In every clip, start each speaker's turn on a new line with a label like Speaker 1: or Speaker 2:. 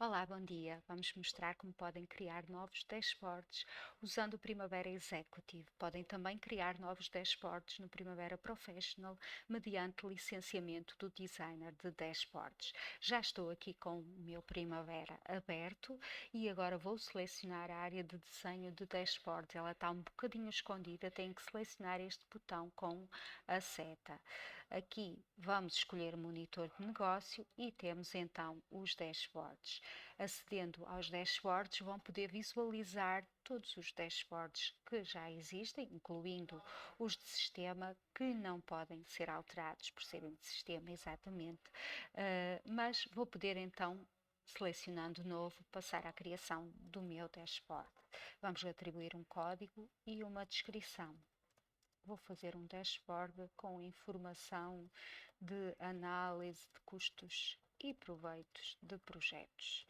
Speaker 1: Olá, bom dia. Vamos mostrar como podem criar novos dashboards usando o Primavera Executive. Podem também criar novos dashboards no Primavera Professional mediante licenciamento do designer de dashboards. Já estou aqui com o meu Primavera aberto e agora vou selecionar a área de desenho de dashboards. Ela está um bocadinho escondida, tenho que selecionar este botão com a seta. Aqui vamos escolher o monitor de negócio e temos então os dashboards. Acedendo aos dashboards, vão poder visualizar todos os dashboards que já existem, incluindo os de sistema que não podem ser alterados por serem de sistema exatamente, mas vou poder então, selecionando novo, passar à criação do meu dashboard. Vamos atribuir um código e uma descrição. Vou fazer um dashboard com informação de análise de custos e proveitos de projetos.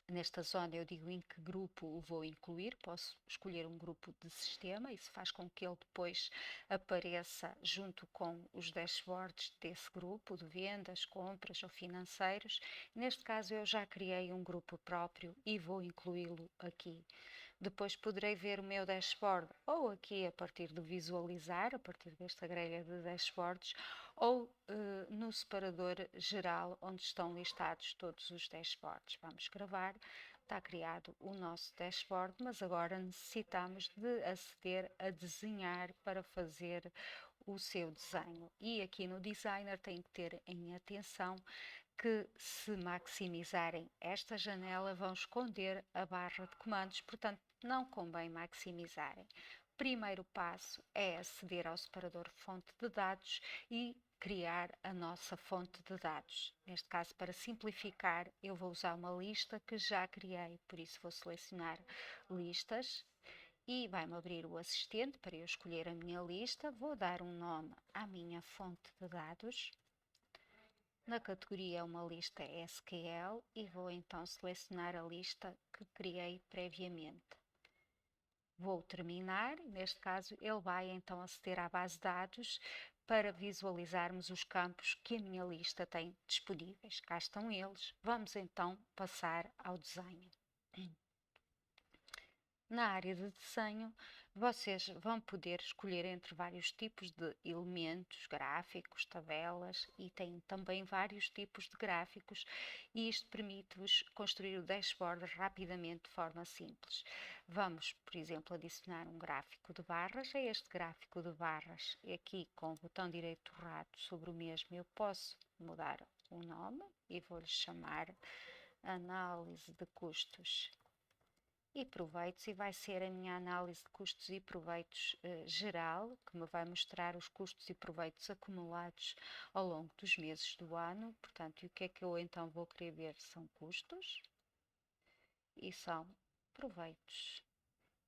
Speaker 1: Nesta zona eu digo em que grupo o vou incluir, posso escolher um grupo de sistema, isso faz com que ele depois apareça junto com os dashboards desse grupo, de vendas, compras ou financeiros. Neste caso eu já criei um grupo próprio e vou incluí-lo aqui. Depois poderei ver o meu dashboard ou aqui a partir de visualizar, a partir desta grelha de dashboards, ou no separador geral onde estão listados todos os dashboards. Vamos gravar, está criado o nosso dashboard, mas agora necessitamos de aceder a desenhar para fazer o seu desenho. E aqui no designer tem que ter em atenção que se maximizarem esta janela vão esconder a barra de comandos, portanto não convém maximizarem. Primeiro passo é aceder ao separador fonte de dados e criar a nossa fonte de dados. Neste caso, para simplificar, eu vou usar uma lista que já criei, por isso vou selecionar listas e vai-me abrir o assistente para eu escolher a minha lista. Vou dar um nome à minha fonte de dados. Na categoria uma lista SQL e vou então selecionar a lista que criei previamente. Vou terminar, neste caso ele vai então aceder à base de dados para visualizarmos os campos que a minha lista tem disponíveis. Cá estão eles. Vamos então passar ao desenho. Na área de desenho, vocês vão poder escolher entre vários tipos de elementos, gráficos, tabelas e tem também vários tipos de gráficos e isto permite-vos construir o dashboard rapidamente de forma simples. Vamos, por exemplo, adicionar um gráfico de barras. A este gráfico de barras, aqui com o botão direito do rato sobre o mesmo, eu posso mudar o nome e vou-lhe chamar Análise de Custos e proveitos e vai ser a minha análise de custos e proveitos geral, que me vai mostrar os custos e proveitos acumulados ao longo dos meses do ano. Portanto, e o que é que eu então vou querer ver? São custos e são proveitos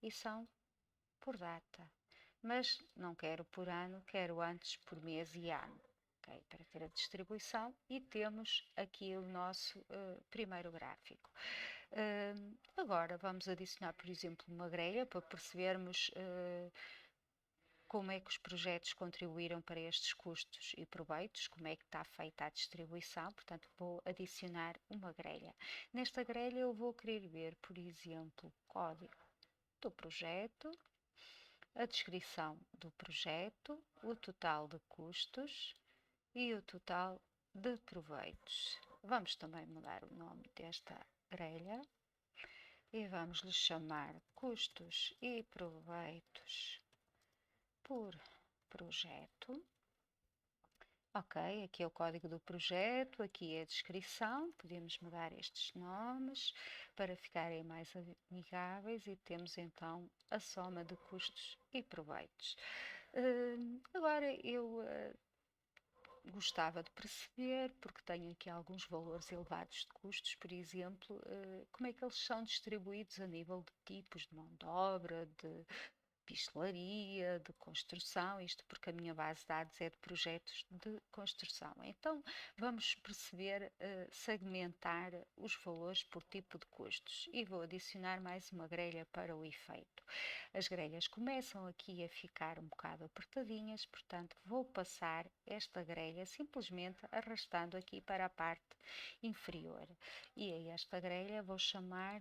Speaker 1: e são por data. Mas não quero por ano, quero antes por mês e ano. Okay, para ter a distribuição e temos aqui o nosso primeiro gráfico. Agora vamos adicionar, por exemplo, uma grelha para percebermos como é que os projetos contribuíram para estes custos e proveitos, como é que está feita a distribuição, portanto vou adicionar uma grelha. Nesta grelha eu vou querer ver, por exemplo, o código do projeto, a descrição do projeto, o total de custos e o total de proveitos. Vamos também mudar o nome desta grelha e vamos lhe chamar custos e proveitos por projeto. Ok, aqui é o código do projeto, aqui é a descrição, podemos mudar estes nomes para ficarem mais amigáveis e temos então a soma de custos e proveitos. Agora eu gostava de perceber, porque tenho aqui alguns valores elevados de custos, por exemplo, como é que eles são distribuídos a nível de tipos de mão de obra, de pistelaria, de construção, isto porque a minha base de dados é de projetos de construção. Então, vamos perceber, segmentar os valores por tipo de custos e vou adicionar mais uma grelha para o efeito. As grelhas começam aqui a ficar um bocado apertadinhas, portanto, vou passar esta grelha simplesmente arrastando aqui para a parte inferior. E a esta grelha vou chamar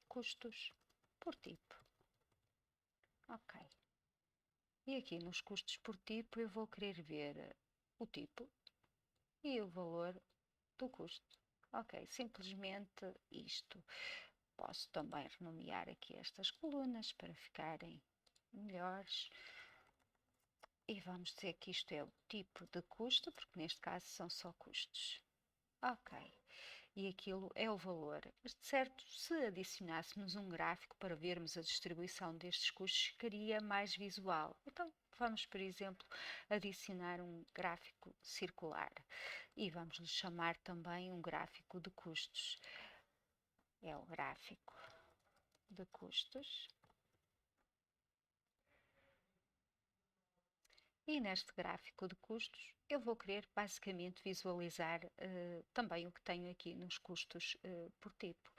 Speaker 1: custos por tipo. Ok. E aqui nos custos por tipo eu vou querer ver o tipo e o valor do custo. Ok, simplesmente isto. Posso também renomear aqui estas colunas para ficarem melhores. E vamos dizer que isto é o tipo de custo, porque neste caso são só custos. Ok. E aquilo é o valor. Mas, de certo, se adicionássemos um gráfico para vermos a distribuição destes custos, ficaria mais visual. Então, vamos, por exemplo, adicionar um gráfico circular e vamos lhe chamar também um gráfico de custos. É o gráfico de custos. E neste gráfico de custos, eu vou querer basicamente visualizar também o que tenho aqui nos custos por tipo.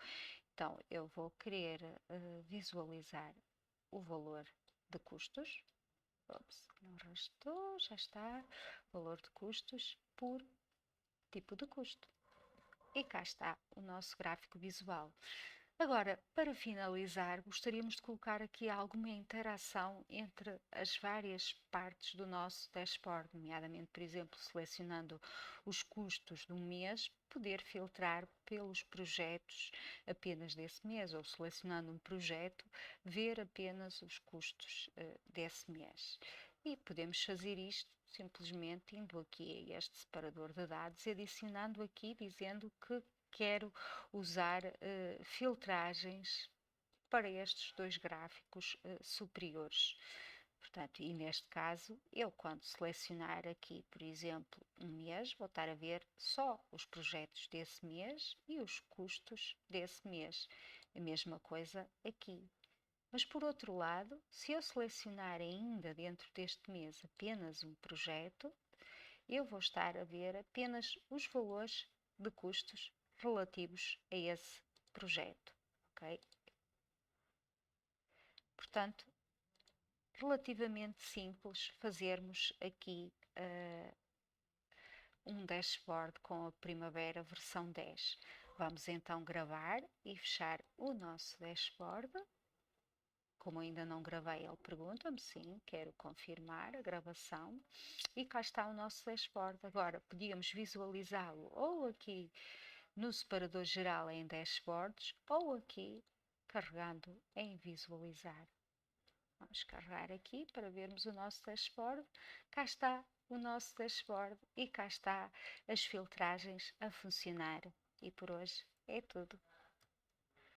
Speaker 1: Então, eu vou querer visualizar o valor de custos. Ops, não restou, já está. Valor de custos por tipo de custo. E cá está o nosso gráfico visual. Agora, para finalizar, gostaríamos de colocar aqui alguma interação entre as várias partes do nosso dashboard, nomeadamente, por exemplo, selecionando os custos do mês, poder filtrar pelos projetos apenas desse mês, ou selecionando um projeto, ver apenas os custos desse mês. E podemos fazer isto simplesmente indo aqui a este separador de dados e adicionando aqui, dizendo que quero usar filtragens para estes dois gráficos superiores. Portanto, e neste caso, eu quando selecionar aqui, por exemplo, um mês, vou estar a ver só os projetos desse mês e os custos desse mês. A mesma coisa aqui. Mas por outro lado, se eu selecionar ainda dentro deste mês apenas um projeto, eu vou estar a ver apenas os valores de custos relativos a esse projeto, ok? Portanto, relativamente simples fazermos aqui um dashboard com a Primavera versão 10. Vamos então gravar e fechar o nosso dashboard. Como ainda não gravei, ele pergunta-me, sim, quero confirmar a gravação. E cá está o nosso dashboard. Agora, podíamos visualizá-lo ou aqui no separador geral em dashboards ou aqui carregando em visualizar. Vamos carregar aqui para vermos o nosso dashboard. Cá está o nosso dashboard e cá está as filtragens a funcionar. E por hoje é tudo.